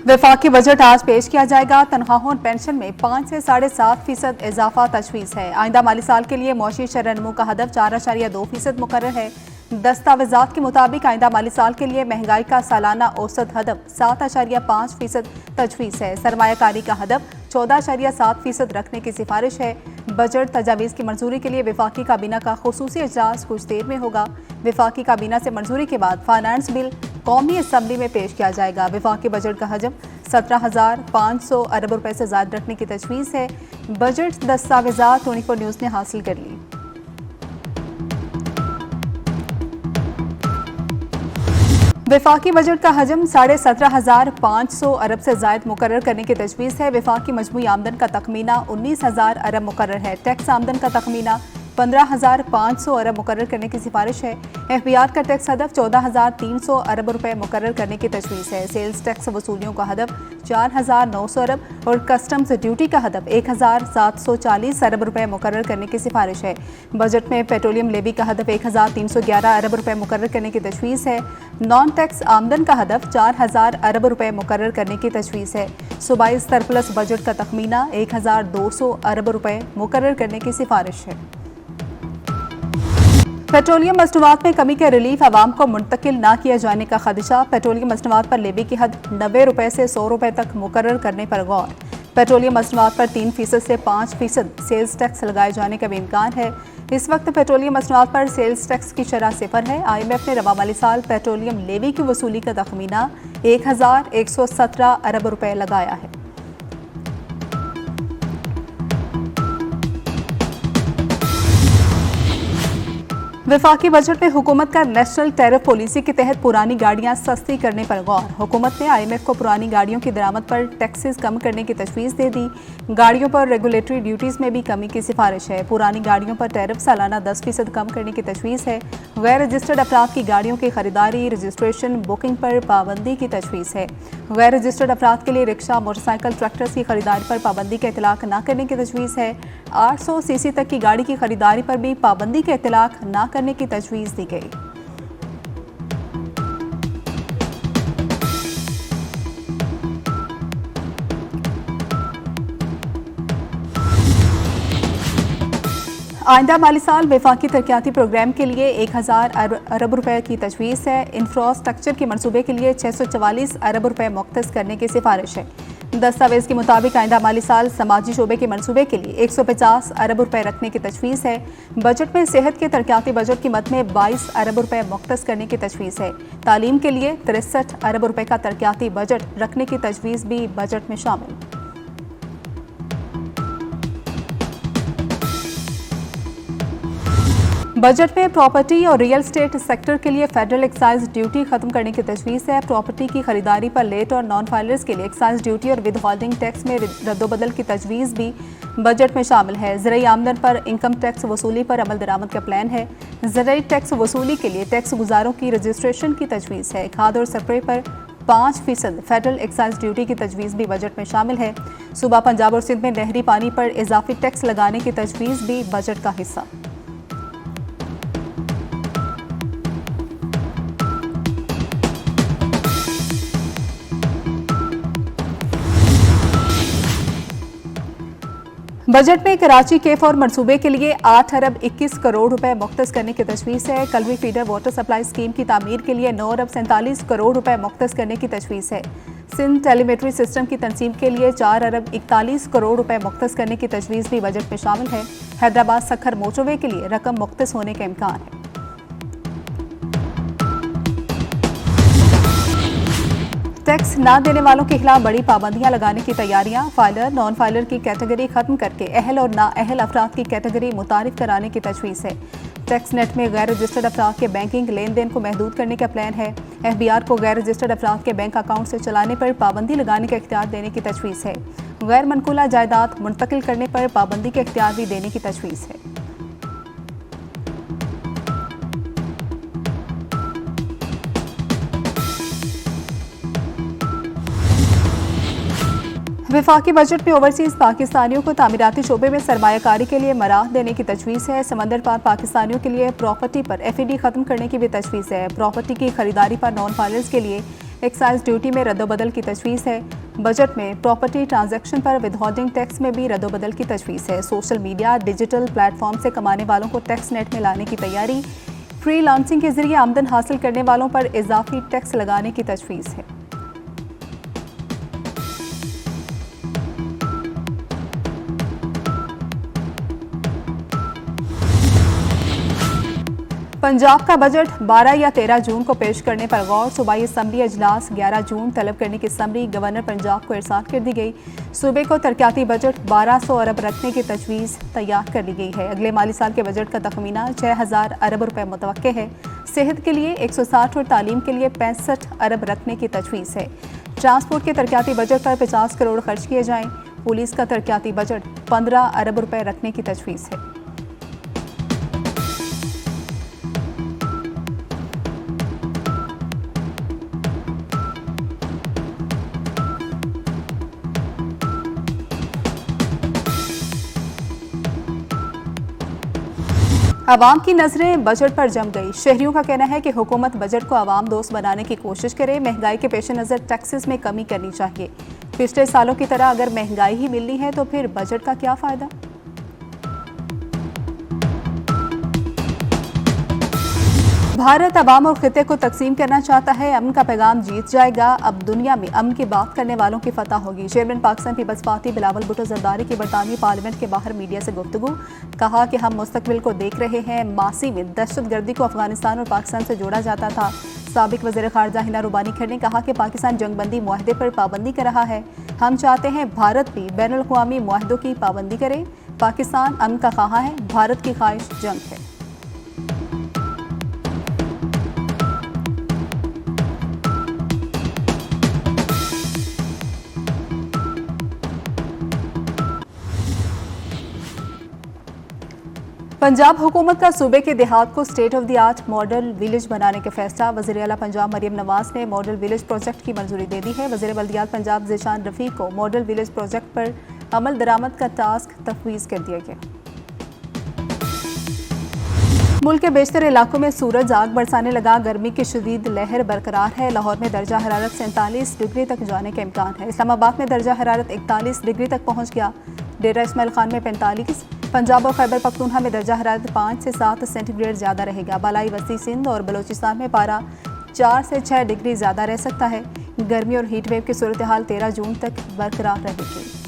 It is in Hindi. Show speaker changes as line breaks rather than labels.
वफाकी बजट आज पेश किया जाएगा। तनख्वाहों और पेंशन में 5 से 7.5% इजाफा तजवीज़ है। आइंदा माली साल के लिए मौशी शरनमू का हदफ 4.2% मुकर्रर है। दस्तावेजात के मुताबिक आइंदा माली साल के लिए महंगाई का सालाना औसत हदफ 7.5% तजवीज़ है। सरमायाकारी का हदफ 14.7% रखने की सिफारिश है। बजट तजावीज़ की मंजूरी के लिए वफाकी काबीना का खुसूसी इजलास कुछ देर में होगा। वफाकी काबीना से मंजूरी के बाद फाइनेंस बिल कौमी असम्बली में पेश किया जाएगा। वफाकी बजट का हजम 17,500 अरब रुपए से ज्यादा रखने की तजवीज़ है। बजट दस्तावेजात 24 न्यूज़ ने हासिल कर ली। वफाकी बजट का हजम 17,500 अरब से जायद मुकर्रर करने की तजवीज़ है। वफाकी मजमूई आमदन का तखमीना 19,000 अरब मुकर्रर है। टैक्स आमदन का तखमीना 15,500 अरब मुकर्रर करने की सिफारिश है। FBR का टैक्स हदफ 14,300 अरब रुपए मुकर्रर करने की तजवीज़ है। सेल्स टैक्स वसूलियों का हदफ 4,900 अरब और कस्टम्स ड्यूटी का हदफ 1,740 अरब रुपए मुकर्रर करने की सिफारिश है। बजट में पेट्रोलियम लेवी का हदफ 1,311 अरब रुपए मुकर्रर करने की तजवीज़ है। नॉन टैक्स आमदन का हदफ 4,000 अरब रुपए मुकर्रर करने की तजवीज़ है। सूबाई सरप्लस बजट का तखमीना 1,200 अरब रुपए मुकर्रर करने की सिफारिश है। पेट्रोलियम मसनूआत में कमी के रिलीफ आवाम को मुंतकिल न किया जाने का खदशा। पेट्रोलियम मसनूआत पर लेवी की हद 90 रुपए से 100 रुपए तक मुकर्रर करने पर गौर। पेट्रोलियम मसनूआत पर 3% से 5% सेल्स टैक्स लगाए जाने का भी इम्कान है। इस वक्त पेट्रोलियम मसनूआत पर सेल्स टैक्स की शरह 0 है। IMF ने रवा माली साल पेट्रोलियम लेवी की वसूली का तखमीना 1,117 अरब रुपए लगाया है। वफाकी बजट में हुकूमत का नेशनल टैरिफ पॉलिसी के तहत पुरानी गाड़ियां सस्ती करने पर गौर। हुकूमत ने IMF को पुरानी गाड़ियों की दरामद पर टैक्सेस कम करने की तजवीज़ दे दी। गाड़ियों पर रेगुलेटरी ड्यूटीज़ में भी कमी की सिफारिश है। पुरानी गाड़ियों पर टैरिफ सालाना 10% कम करने की तजवीज़ है। गैर रजिस्टर्ड अफराद की गाड़ियों की खरीदारी, रजिस्ट्रेशन, बुकिंग पर पाबंदी की तजवीज़ है। गैर रजिस्टर्ड अफराद के लिए रिक्शा, मोटरसाइकिल, ट्रैक्टर्स की खरीदारी पर पाबंदी का इतलाक न करने की तजवीज़ है। 800 cc तक की गाड़ी की खरीदारी पर भी पाबंदी का इतलाक न करने की तजवीज़ दी गई। आइंदा माली साल वफाकी तरक्याती प्रोग्राम के लिए 1,000 अरब रुपए की तजवीज़ है। इंफ्रास्ट्रक्चर के मनसूबे के लिए 644 अरब रुपए मुख्तस करने की सिफारिश है। दस्तावेज के मुताबिक आइंदा माली साल समाजी शोबे के मनसूबे के लिए 150 अरब रुपए रखने की तजवीज़ है। बजट में सेहत के तरक्याती बजट की मद में 22 अरब रुपए मुख्तस करने की तजवीज़ है। तालीम के लिए 63 अरब रुपए का तरक्याती बजट रखने की तजवीज़ भी बजट में शामिल। बजट में प्रॉपर्टी और रियल एस्टेट सेक्टर के लिए फेडरल एक्साइज ड्यूटी खत्म करने की तजवीज़ है। प्रॉपर्टी की खरीदारी पर लेट और नॉन फाइलर्स के लिए एक्साइज ड्यूटी और विद होल्डिंग टैक्स में रद्दोबदल की तजवीज़ भी बजट में शामिल है। ज़राई आमदन पर इनकम टैक्स वसूली पर अमल दरामद का प्लान है। ज़राई टैक्स वसूली के लिए टैक्स गुजारों की रजिस्ट्रेशन की तजवीज़ है। खाद और स्प्रे पर 5% फेडरल एक्साइज ड्यूटी की तजवीज़ भी बजट में शामिल है। सूबा पंजाब और सिंध में नहरी पानी पर इजाफी टैक्स लगाने की तजवीज़ भी बजट का हिस्सा। बजट में कराची केफ और मनसूबे के लिए 8 अरब 21 करोड़ रुपए मुख्तस करने की तजवीज़ है। कलवी फीडर वाटर सप्लाई स्कीम की तामीर के लिए 9 अरब 47 करोड़ रुपए मुख्तस करने की तजवीज़ है। सिंध टेलीमेट्री सिस्टम की तनसीब के लिए 4 अरब 41 करोड़ रुपए मुख्तस करने की तजवीज़ भी बजट में शामिल है। हैदराबाद सखर मोटरवे के लिए रकम मुख्तस होने का इम्कान है। टैक्स न देने वालों के खिलाफ बड़ी पाबंदियां लगाने की तैयारियां। फाइलर, नॉन फाइलर की कैटेगरी खत्म करके अहल और नाअहल अफराद की कैटेगरी मुतारिफ कराने की तजवीज़ है। टैक्स नेट में गैर रजिस्टर्ड अफराद के बैंकिंग लेन देन को महदूद करने का प्लान है। FBR को गैर रजिस्टर्ड अफराद के बैंक अकाउंट से चलाने पर पाबंदी लगाने का इख्तियार देने की तजवीज़ है। गैर मनकूला जायदाद मुंतकिल करने पर पाबंदी का इख्तियार भी देने की तजवीज़ है। वफाकी बजट में ओवरसीज पाकिस्तानियों को तामीराती शोबे में सरमायाकारी के लिए मराह देने की तजवीज़ है। समंदर पार पाकिस्तानियों के लिए प्रॉपर्टी पर FED खत्म करने की भी तजवीज़ है। प्रॉपर्टी की खरीदारी पर नॉन फाइलर्स के लिए एक्साइज ड्यूटी में रद्दोबदल की तजवीज़ है। बजट में प्रॉपर्टी ट्रांजैक्शन पर विदहोल्डिंग टैक्स में भी रद्दोबदल की तजवीज़ है। सोशल मीडिया, डिजिटल प्लेटफॉर्म से कमाने वालों को टैक्स नेट में लाने की तैयारी। फ्रीलांसिंग के जरिए आमदन हासिल करने वालों पर इजाफी टैक्स लगाने की तजवीज़ है। पंजाब का बजट 12 या 13 जून को पेश करने पर गौर। सूबाई असम्बली अजलास 11 जून तलब करने की समरी गवर्नर पंजाब को इरसाल कर दी गई। सूबे को तरक्याती बजट 1200 अरब रखने की तजवीज़ तैयार कर ली गई है। अगले माली साल के बजट का तखमीना 6000 अरब रुपए मुतवक्के है। सेहत के लिए 160 और तालीम के लिए 65 अरब रखने की तजवीज़ है। ट्रांसपोर्ट के तरक्याती बजट पर 50 करोड़ खर्च किए जाएँ। पुलिस का तरक्याती बजट 15 अरब रुपए रखने की तजवीज़ है। अवाम की नजरें बजट पर जम गई। शहरियों का कहना है कि हुकूमत बजट को अवाम दोस्त बनाने की कोशिश करे। महंगाई के पेश नज़र टैक्सेस में कमी करनी चाहिए। पिछले सालों की तरह अगर महंगाई ही मिलनी है तो फिर बजट का क्या फायदा। भारत अवाम और खिते को तकसीम करना चाहता है। अमन का पैगाम जीत जाएगा। अब दुनिया में अमन की बात करने वालों की फतह होगी। चेयरमैन पाकिस्तान पीपल्स पार्टी बिलावल भुट्टो जरदारी की बरतानवी पार्लियामेंट के बाहर मीडिया से गुफ्तगू। कहा कि हम मुस्तकबिल को देख रहे हैं। मासी में दहशतगर्दी को अफगानिस्तान और पाकिस्तान से जोड़ा जाता था। साबिक वज़ीर ख़ारजा हिना रुबानी खैर ने कहा कि पाकिस्तान जंगबंदी मुआहदे पर पाबंदी कर रहा है। हम चाहते हैं भारत भी बैनुल अक़वामी मुआहदों की पाबंदी करे। पाकिस्तान अमन का ख़्वाह है, भारत की ख्वाहिश जंग है। पंजाब हुकूमत का सूबे के देहात को state of the art model village बनाने का फैसला। वज़ीर आला पंजाब मरियम नवाज ने मॉडल विलेज प्रोजेक्ट की मंजूरी दे दी है। वज़ीर बल्दियात पंजाब ज़ीशान रफ़ीक को मॉडल विलेज प्रोजेक्ट पर अमल दरामद का टास्क तफवीज़ कर दिया गया। मुल्क के बेशतर इलाकों में सूरज आग बरसाने लगा। गर्मी की शदीद लहर बरकरार है। लाहौर में दर्जा हरारत 47 डिग्री तक जाने का इम्कान है। इस्लामाबाद में दर्जा हरारत 41 डिग्री तक पहुँच गया। डेरा इस्माइल खान में 45। पंजाब और खैबर पख्तूनख्वा में दर्जा हरारत 5 से 7 सेंटीग्रेड ज़्यादा रहेगा। बालाई वसी सिंध और बलोचिस्तान में पारा 4 से 6 डिग्री ज़्यादा रह सकता है। गर्मी और हीट वेव की सूरत हाल 13 जून तक बरकरार रहेगी।